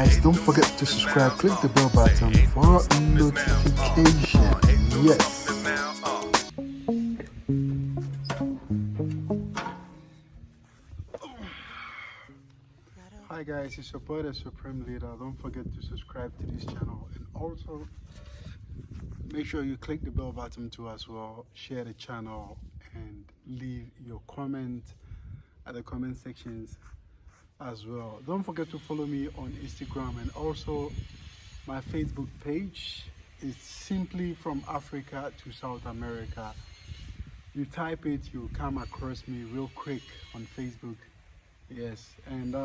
guys, don't forget to subscribe. Click the bell button for notification. Yes. Hi guys, it's your boy the Supreme Leader. Don't forget to subscribe to this channel, and also make sure you click the bell button too as well. Share the channel and leave your comment at the comment sections as well. Don't forget to follow me on Instagram, and also my Facebook page. It's simply From Africa to South America. You type it, you come across me real quick on Facebook. Yes, and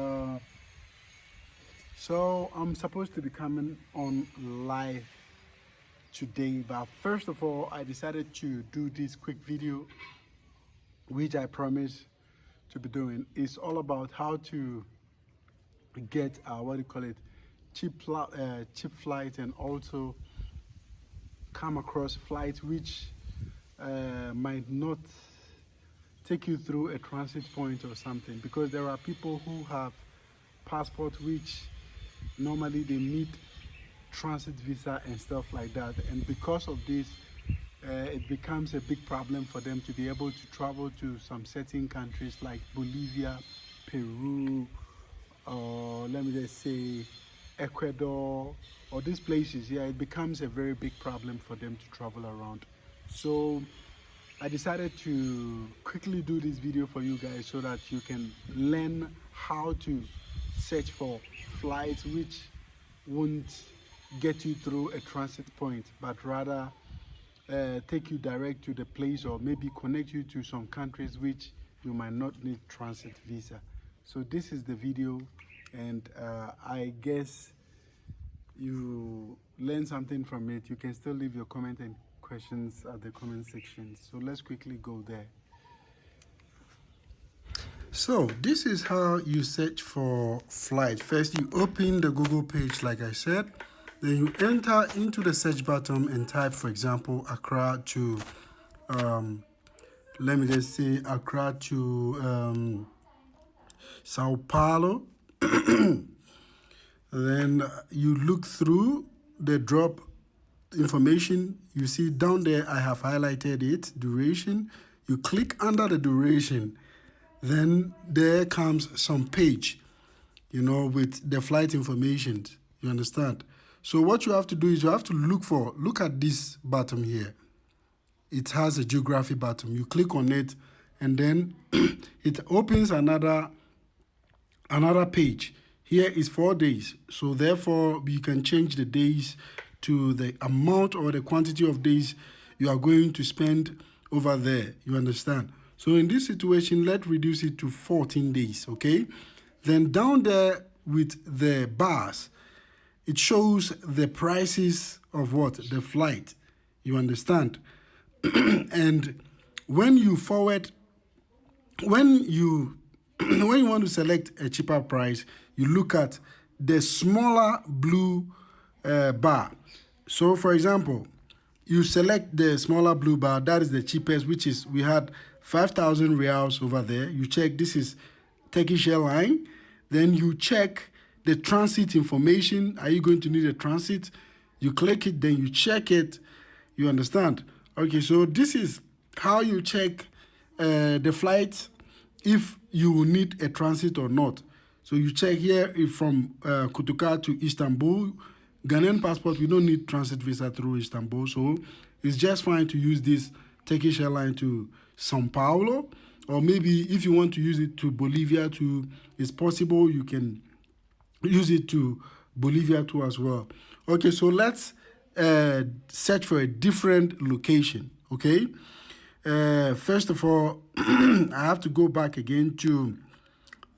so I'm supposed to be coming on live today, but first of all, I decided to do this quick video, which I promise to be doing. It's all about how to get cheap flight, and also come across flights which might not take you through a transit point or something, because there are people who have passport which normally they need transit visa and stuff like that, and because of this it becomes a big problem for them to be able to travel to some certain countries like Bolivia, Peru, or let me just say Ecuador, or these places. Yeah, it becomes a very big problem for them to travel around. So I decided to quickly do this video for you guys so that you can learn how to search for flights which won't get you through a transit point, but rather take you direct to the place, or maybe connect you to some countries which you might not need transit visa. So this is the video, and I guess you learn something from it. You can still leave your comment and questions at the comment section. So let's quickly go there. So this is how you search for flight. First, you open the Google page like I said. Then you enter into the search button and type, for example, Accra to, let me just say Accra to Sao Paulo. Then you look through the drop information. You see down there, I have highlighted it, duration. You click under the duration. Then there comes some page, with the flight information. You understand? So what you have to do is you have to look at this button here. It has a geography button. You click on it, and then it opens another page. Here is 4 days. So therefore, you can change the days to the amount or the quantity of days you are going to spend over there. You understand? So in this situation, let's reduce it to 14 days, okay? Then down there with the bars, it shows the prices of what? The flight. You understand? And when you when you want to select a cheaper price, you look at the smaller blue bar. So for example, you select the smaller blue bar, that is the cheapest, which is, we had 5,000 reals over there. You check, this is Turkish airline. Then you check the transit information. Are you going to need a transit? You click it, then you check it. You understand? Okay, so this is how you check the flight, if you will need a transit or not. So you check here, if from Kutuka to Istanbul, Ghanaian passport, we don't need transit visa through Istanbul, so it's just fine to use this Turkish airline to São Paulo, or maybe if you want to use it to Bolivia too, it's possible. You can use it to Bolivia too as well. Okay, so let's search for a different location, okay? First of all, I have to go back again to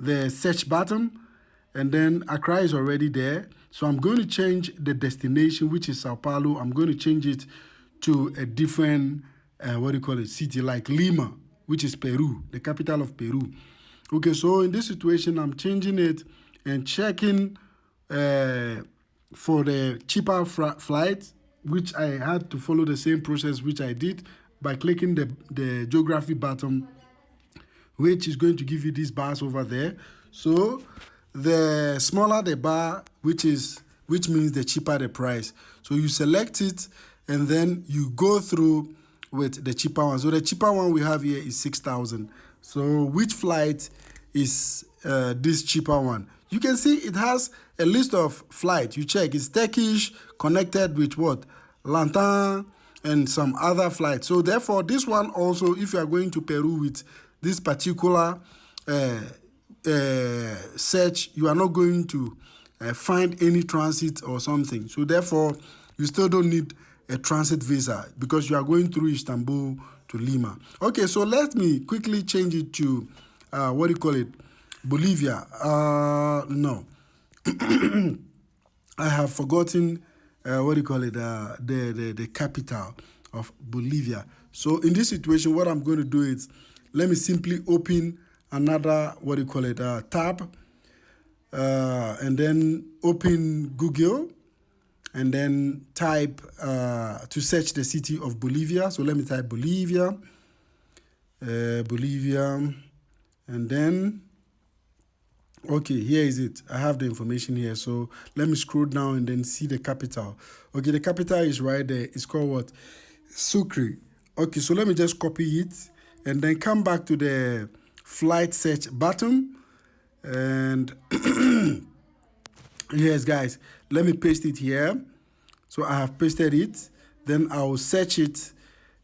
the search button, and then Accra is already there. So I'm going to change the destination, which is Sao Paulo. I'm going to change it to a different, city, like Lima, which is Peru, the capital of Peru. Okay, so in this situation, I'm changing it and checking for the cheaper flight, which I had to follow the same process which I did by clicking the geography button, which is going to give you these bars over there. So the smaller the bar, which means the cheaper the price. So you select it and then you go through with the cheaper one. So the cheaper one we have here is 6,000. So which flight is this cheaper one? You can see it has a list of flights. You check, it's Turkish, connected with what? Lantern and some other flights. So therefore, this one also, if you are going to Peru with this particular search, you are not going to find any transit or something. So therefore, you still don't need a transit visa because you are going through Istanbul to Lima. Okay, so let me quickly change it to what do you call it? Bolivia. No, I have forgotten what do you call it? The capital of Bolivia. So in this situation, what I'm going to do is let me simply open another what do you call it? Tab, and then open Google, and then type to search the city of Bolivia. So let me type Bolivia, and then okay, here is it. I have the information here. So let me scroll down and then see the capital. Okay, the capital is right there. It's called what? Sucre. Okay, so let me just copy it and then come back to the flight search button. And yes, guys, let me paste it here. So I have pasted it. Then I'll search it.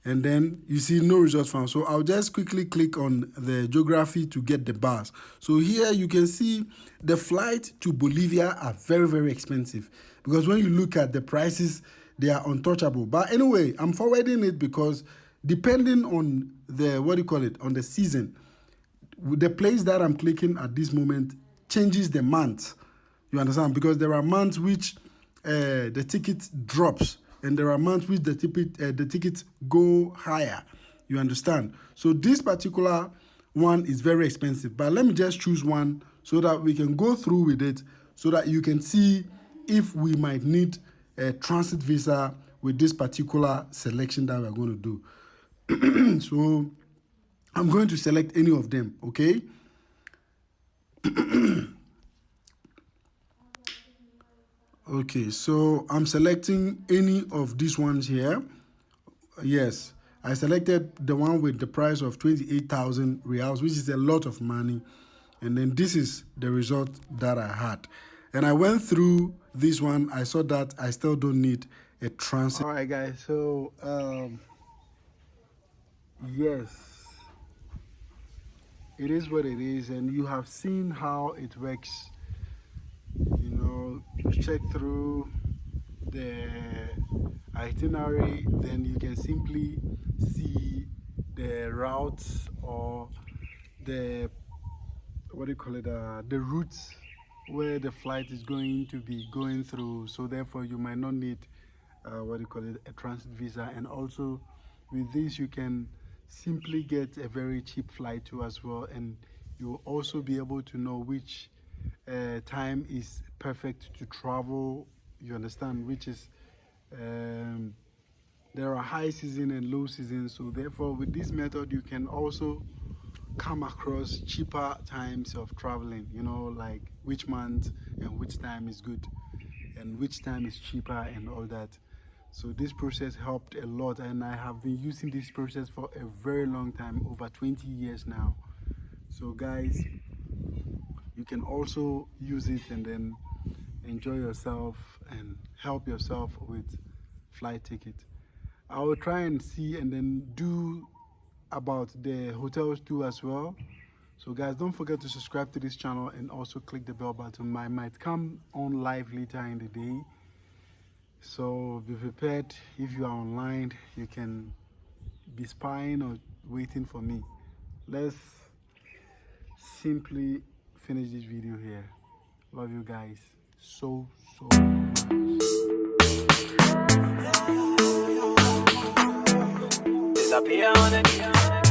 And then you see no results found. So I'll just quickly click on the geography to get the bars. So here you can see the flight to Bolivia are very, very expensive. Because when you look at the prices, they are untouchable. But anyway, I'm forwarding it because depending on the, what do you call it, on the season, the place that I'm clicking at this moment changes the month. You understand? Because there are months which the ticket drops. And there are months which the tickets go higher. You understand? So this particular one is very expensive. But let me just choose one so that we can go through with it so that you can see if we might need a transit visa with this particular selection that we're going to do. So I'm going to select any of them, okay? Okay, so I'm selecting any of these ones here. Yes, I selected the one with the price of 28,000 reals, which is a lot of money. And then this is the result that I had. And I went through this one. I saw that I still don't need a transit. All right, guys. So, yes, it is what it is. And you have seen how it works. You know, check through the itinerary, then you can simply see the routes or the, what do you call it, the routes where the flight is going to be going through. So therefore you might not need what do you call it, a transit visa. And also with this you can simply get a very cheap flight too as well, and you'll also be able to know which time is perfect to travel. You understand? Which is there are high season and low season. So therefore with this method you can also come across cheaper times of traveling, you know, like which month and which time is good and which time is cheaper and all that. So this process helped a lot, and I have been using this process for a very long time, over 20 years now. So guys, you can also use it and then enjoy yourself and help yourself with flight ticket. I will try and see and then do about the hotels too as well. So guys, don't forget to subscribe to this channel and also click the bell button. I might come on live later in the day, so be prepared. If you are online, you can be spying or waiting for me. Let's simply finish this video here. Love you guys so much. Disappear on it.